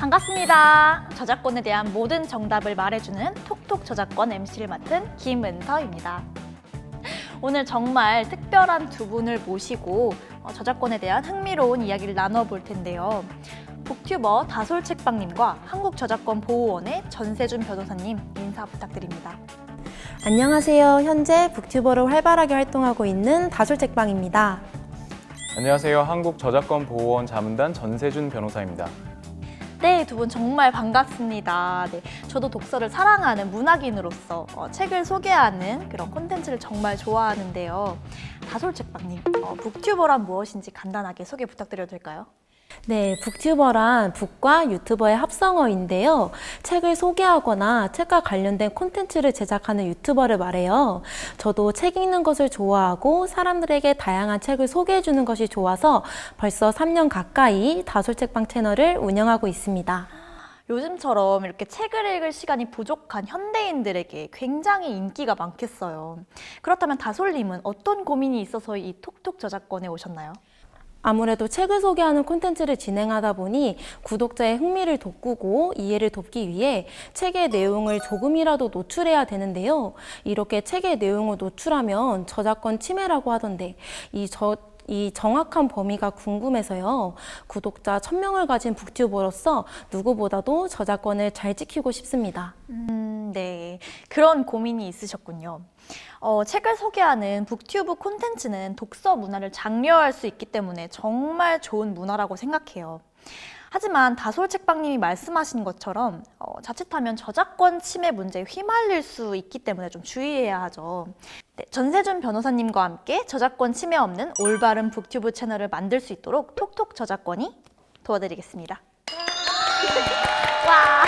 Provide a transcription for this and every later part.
반갑습니다. 저작권에 대한 모든 정답을 말해주는 톡톡 저작권 MC를 맡은 김은서입니다. 오늘 정말 특별한 두 분을 모시고 저작권에 대한 흥미로운 이야기를 나눠볼 텐데요. 북튜버 다솔책방님과 한국저작권보호원의 전세준 변호사님 인사 부탁드립니다. 안녕하세요. 현재 북튜버로 활발하게 활동하고 있는 다솔책방입니다. 안녕하세요. 한국저작권보호원 자문단 전세준 변호사입니다. 네, 두 분 정말 반갑습니다. 네, 저도 독서를 사랑하는 문학인으로서 책을 소개하는 그런 콘텐츠를 정말 좋아하는데요. 다솔책방님, 북튜버란 무엇인지 간단하게 소개 부탁드려도 될까요? 네, 북튜버란 북과 유튜버의 합성어인데요. 책을 소개하거나 책과 관련된 콘텐츠를 제작하는 유튜버를 말해요. 저도 책 읽는 것을 좋아하고 사람들에게 다양한 책을 소개해주는 것이 좋아서 벌써 3년 가까이 다솔책방 채널을 운영하고 있습니다. 요즘처럼 이렇게 책을 읽을 시간이 부족한 현대인들에게 굉장히 인기가 많겠어요. 그렇다면 다솔님은 어떤 고민이 있어서 이 톡톡 저작권에 오셨나요? 아무래도 책을 소개하는 콘텐츠를 진행하다 보니 구독자의 흥미를 돋구고 이해를 돕기 위해 책의 내용을 조금이라도 노출해야 되는데요. 이렇게 책의 내용을 노출하면 저작권 침해라고 하던데 이 정확한 범위가 궁금해서요. 구독자 1000명을 가진 북튜버로서 누구보다도 저작권을 잘 지키고 싶습니다. 네, 그런 고민이 있으셨군요. 책을 소개하는 북튜브 콘텐츠는 독서 문화를 장려할 수 있기 때문에 정말 좋은 문화라고 생각해요. 하지만 다솔책방님이 말씀하신 것처럼 자칫하면 저작권 침해 문제에 휘말릴 수 있기 때문에 좀 주의해야 하죠. 네, 전세준 변호사님과 함께 저작권 침해 없는 올바른 북튜브 채널을 만들 수 있도록 톡톡 저작권이 도와드리겠습니다. 와!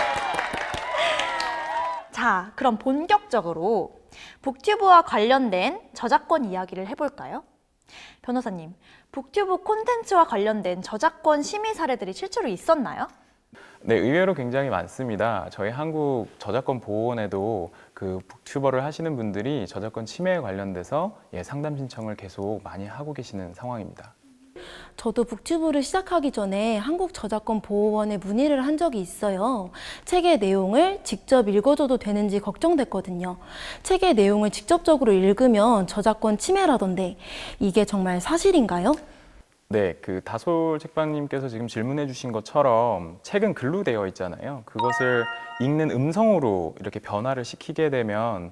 자, 그럼 본격적으로 북튜브와 관련된 저작권 이야기를 해볼까요? 변호사님, 북튜브 콘텐츠와 관련된 저작권 심의 사례들이 실제로 있었나요? 네, 의외로 굉장히 많습니다. 저희 한국저작권보호원에도 그 북튜버를 하시는 분들이 저작권 침해에 관련돼서 상담 신청을 계속 많이 하고 계시는 상황입니다. 저도 북튜브를 시작하기 전에 한국저작권보호원에 문의를 한 적이 있어요. 책의 내용을 직접 읽어줘도 되는지 걱정됐거든요. 책의 내용을 직접적으로 읽으면 저작권 침해라던데 이게 정말 사실인가요? 네, 그 다솔책방님께서 지금 질문해 주신 것처럼 책은 글로 되어 있잖아요. 그것을 읽는 음성으로 이렇게 변화를 시키게 되면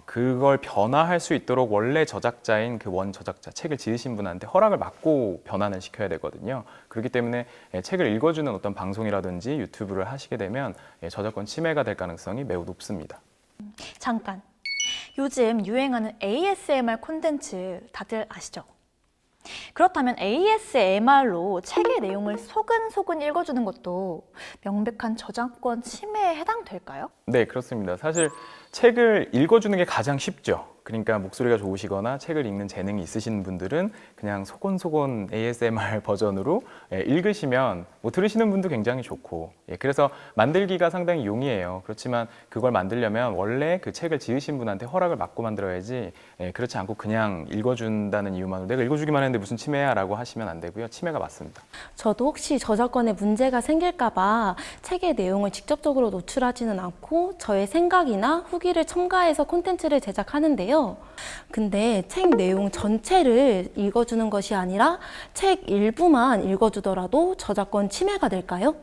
그걸 변화할 수 있도록 원래 저작자인 그 원 저작자, 책을 지으신 분한테 허락을 받고 변환을 시켜야 되거든요. 그렇기 때문에 책을 읽어주는 어떤 방송이라든지 유튜브를 하시게 되면 저작권 침해가 될 가능성이 매우 높습니다. 잠깐, 요즘 유행하는 ASMR 콘텐츠 다들 아시죠? 그렇다면 ASMR로 책의 내용을 소근소근 읽어주는 것도 명백한 저작권 침해에 해당될까요? 네, 그렇습니다. 사실 책을 읽어주는 게 가장 쉽죠. 그러니까 목소리가 좋으시거나 책을 읽는 재능이 있으신 분들은 그냥 소곤소곤 ASMR 버전으로 읽으시면 들으시는 분도 굉장히 좋고, 그래서 만들기가 상당히 용이해요. 그렇지만 그걸 만들려면 원래 그 책을 지으신 분한테 허락을 받고 만들어야지, 그렇지 않고 그냥 읽어준다는 이유만으로 내가 읽어주기만 했는데 무슨 침해야 라고 하시면 안 되고요. 침해가 맞습니다. 저도 혹시 저작권에 문제가 생길까 봐 책의 내용을 직접적으로 노출하지는 않고 저의 생각이나 후기를 첨가해서 콘텐츠를 제작하는데요. 근데 책 내용 전체를 읽어주는 것이 아니라 책 일부만 읽어주더라도 저작권 침해가 될까요?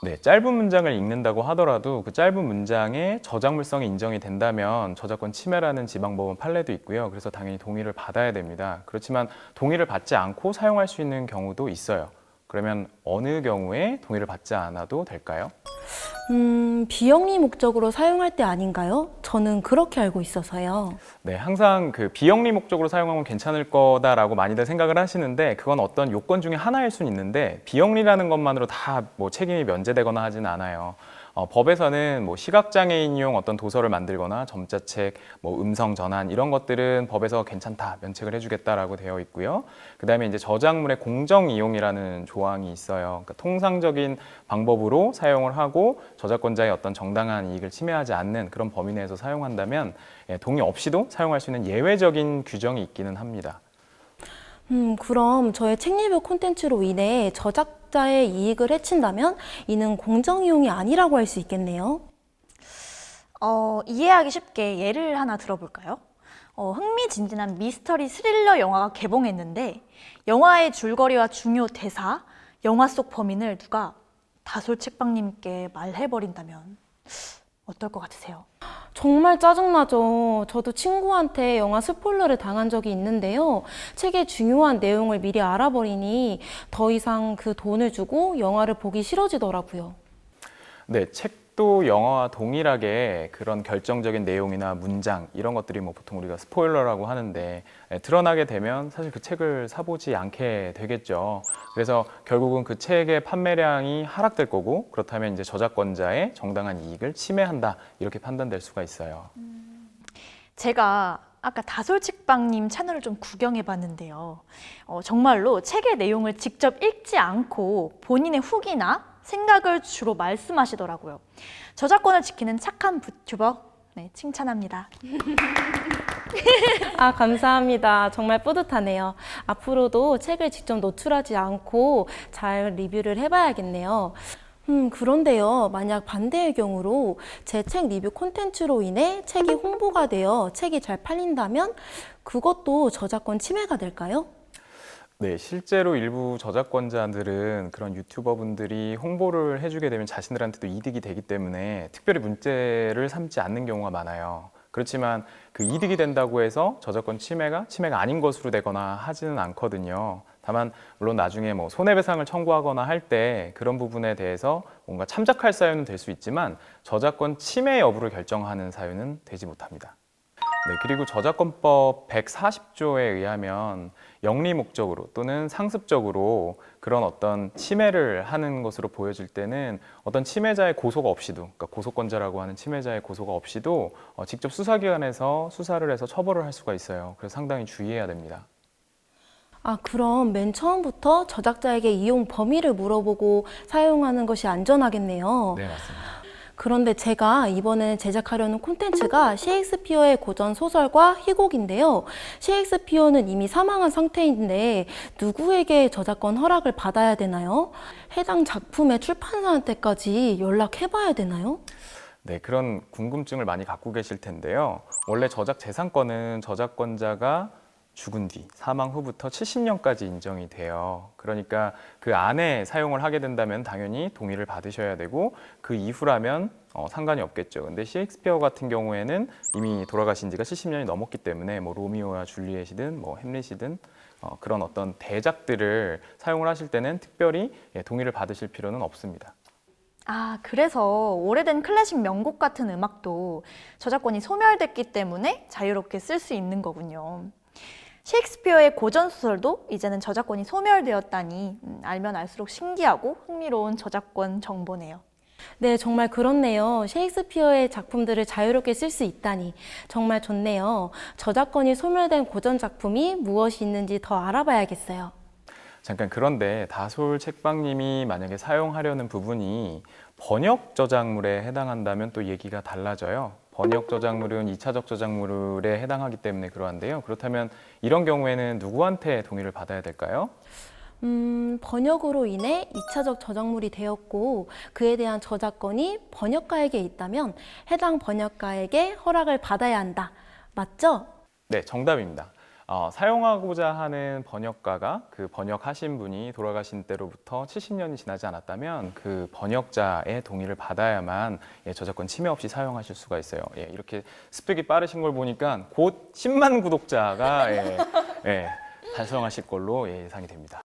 네, 짧은 문장을 읽는다고 하더라도 그 짧은 문장에 저작물성이 인정이 된다면 저작권 침해라는 지방법원 판례도 있고요. 그래서 당연히 동의를 받아야 됩니다. 그렇지만 동의를 받지 않고 사용할 수 있는 경우도 있어요. 그러면 어느 경우에 동의를 받지 않아도 될까요? 비영리 목적으로 사용할 때 아닌가요? 저는 그렇게 알고 있어서요. 네, 항상 그 비영리 목적으로 사용하면 괜찮을 거다라고 많이들 생각을 하시는데 그건 어떤 요건 중에 하나일 수는 있는데 비영리라는 것만으로 다 책임이 면제되거나 하진 않아요. 법에서는 시각장애인용 어떤 도서를 만들거나 점자책, 음성 전환 이런 것들은 법에서 괜찮다, 면책을 해주겠다라고 되어 있고요. 그 다음에 이제 저작물의 공정 이용이라는 조항이 있어요. 그러니까 통상적인 방법으로 사용을 하고 저작권자의 어떤 정당한 이익을 침해하지 않는 그런 범위 내에서 사용한다면 동의 없이도 사용할 수 있는 예외적인 규정이 있기는 합니다. 그럼 저의 책 리뷰 콘텐츠로 인해 저작자의 이익을 해친다면 이는 공정이용이 아니라고 할 수 있겠네요. 이해하기 쉽게 예를 하나 들어볼까요? 흥미진진한 미스터리 스릴러 영화가 개봉했는데 영화의 줄거리와 중요 대사, 영화 속 범인을 누가 다솔책방님께 말해버린다면 어떨 것 같으세요? 정말 짜증나죠. 저도 친구한테 영화 스포일러를 당한 적이 있는데요. 책의 중요한 내용을 미리 알아버리니 더 이상 그 돈을 주고 영화를 보기 싫어지더라고요. 네, 책도 영화와 동일하게 그런 결정적인 내용이나 문장 이런 것들이 뭐 보통 우리가 스포일러라고 하는데 드러나게 되면 사실 그 책을 사보지 않게 되겠죠. 그래서 결국은 그 책의 판매량이 하락될 거고 그렇다면 이제 저작권자의 정당한 이익을 침해한다 이렇게 판단될 수가 있어요. 제가 아까 다솔책방님 채널을 좀 구경해 봤는데요. 정말로 책의 내용을 직접 읽지 않고 본인의 후기나 생각을 주로 말씀하시더라고요. 저작권을 지키는 착한 북튜버, 네, 칭찬합니다. 아, 감사합니다. 정말 뿌듯하네요. 앞으로도 책을 직접 노출하지 않고 잘 리뷰를 해봐야겠네요. 그런데요, 만약 반대의 경우로 제 책 리뷰 콘텐츠로 인해 책이 홍보가 되어 책이 잘 팔린다면 그것도 저작권 침해가 될까요? 네, 실제로 일부 저작권자들은 그런 유튜버분들이 홍보를 해주게 되면 자신들한테도 이득이 되기 때문에 특별히 문제를 삼지 않는 경우가 많아요. 그렇지만 그 이득이 된다고 해서 저작권 침해가 아닌 것으로 되거나 하지는 않거든요. 다만 물론 나중에 뭐 손해배상을 청구하거나 할 때 그런 부분에 대해서 뭔가 참작할 사유는 될 수 있지만 저작권 침해 여부를 결정하는 사유는 되지 못합니다. 네, 그리고 저작권법 140조에 의하면 영리 목적으로 또는 상습적으로 그런 어떤 침해를 하는 것으로 보여질 때는 어떤 침해자의 고소가 없이도, 그러니까 고소권자라고 하는 침해자의 고소가 없이도 직접 수사기관에서 수사를 해서 처벌을 할 수가 있어요. 그래서 상당히 주의해야 됩니다. 아, 그럼 맨 처음부터 저작자에게 이용 범위를 물어보고 사용하는 것이 안전하겠네요. 네, 맞습니다. 그런데 제가 이번에 제작하려는 콘텐츠가 셰익스피어의 고전 소설과 희곡인데요. 셰익스피어는 이미 사망한 상태인데 누구에게 저작권 허락을 받아야 되나요? 해당 작품의 출판사한테까지 연락해봐야 되나요? 네, 그런 궁금증을 많이 갖고 계실 텐데요. 원래 저작 재산권은 저작권자가 죽은 뒤 사망 후부터 70년까지 인정이 돼요. 그러니까 그 안에 사용을 하게 된다면 당연히 동의를 받으셔야 되고 그 이후라면 상관이 없겠죠. 근데 셰익스피어 같은 경우에는 이미 돌아가신 지가 70년이 넘었기 때문에 뭐 로미오와 줄리엣이든 뭐 햄릿이든 그런 어떤 대작들을 사용을 하실 때는 특별히 동의를 받으실 필요는 없습니다. 아, 그래서 오래된 클래식 명곡 같은 음악도 저작권이 소멸됐기 때문에 자유롭게 쓸 수 있는 거군요. 셰익스피어의 고전소설도 이제는 저작권이 소멸되었다니 알면 알수록 신기하고 흥미로운 저작권 정보네요. 네, 정말 그렇네요. 셰익스피어의 작품들을 자유롭게 쓸 수 있다니 정말 좋네요. 저작권이 소멸된 고전 작품이 무엇이 있는지 더 알아봐야겠어요. 잠깐 그런데 다솔 책방님이 만약에 사용하려는 부분이 번역 저작물에 해당한다면 또 얘기가 달라져요. 번역 저작물은 2차적 저작물에 해당하기 때문에 그러한데요. 그렇다면 이런 경우에는 누구한테 동의를 받아야 될까요? 번역으로 인해 2차적 저작물이 되었고 그에 대한 저작권이 번역가에게 있다면 해당 번역가에게 허락을 받아야 한다. 맞죠? 네, 정답입니다. 사용하고자 하는 번역가가 그 번역하신 분이 돌아가신 때로부터 70년이 지나지 않았다면 그 번역자의 동의를 받아야만 저작권 침해 없이 사용하실 수가 있어요. 이렇게 습득이 빠르신 걸 보니까 곧 10만 구독자가 달성하실 걸로 예상이 됩니다.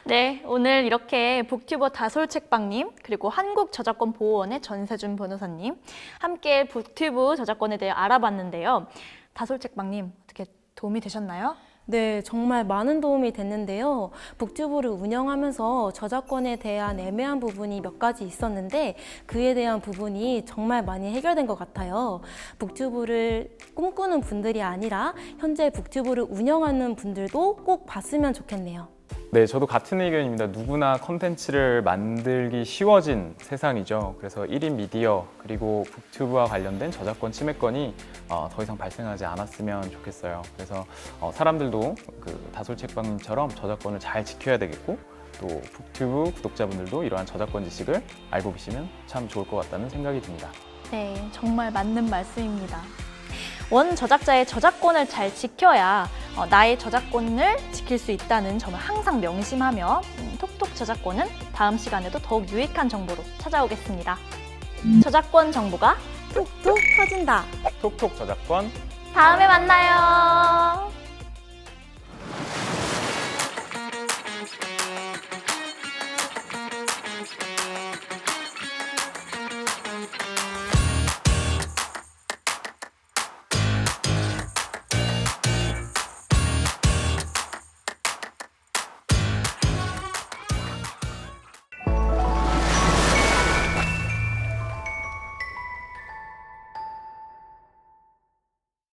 네, 오늘 이렇게 북튜버 다솔책방님 그리고 한국저작권보호원의 전세준 변호사님 함께 북튜브 저작권에 대해 알아봤는데요. 다솔책방님 어떻게 도움이 되셨나요? 네, 정말 많은 도움이 됐는데요. 북튜브를 운영하면서 저작권에 대한 애매한 부분이 몇 가지 있었는데 그에 대한 부분이 정말 많이 해결된 것 같아요. 북튜브를 꿈꾸는 분들이 아니라 현재 북튜브를 운영하는 분들도 꼭 봤으면 좋겠네요. 네, 저도 같은 의견입니다. 누구나 컨텐츠를 만들기 쉬워진 세상이죠. 그래서 1인 미디어 그리고 북튜브와 관련된 저작권 침해권이 더 이상 발생하지 않았으면 좋겠어요. 그래서 사람들도 그 다솔책방님처럼 저작권을 잘 지켜야 되겠고 또 북튜브 구독자분들도 이러한 저작권 지식을 알고 계시면 참 좋을 것 같다는 생각이 듭니다. 네, 정말 맞는 말씀입니다. 원 저작자의 저작권을 잘 지켜야 나의 저작권을 지킬 수 있다는 점을 항상 명심하며 톡톡 저작권은 다음 시간에도 더욱 유익한 정보로 찾아오겠습니다. 저작권 정보가 뚝뚝 터진다. 톡톡 저작권 다음에 만나요.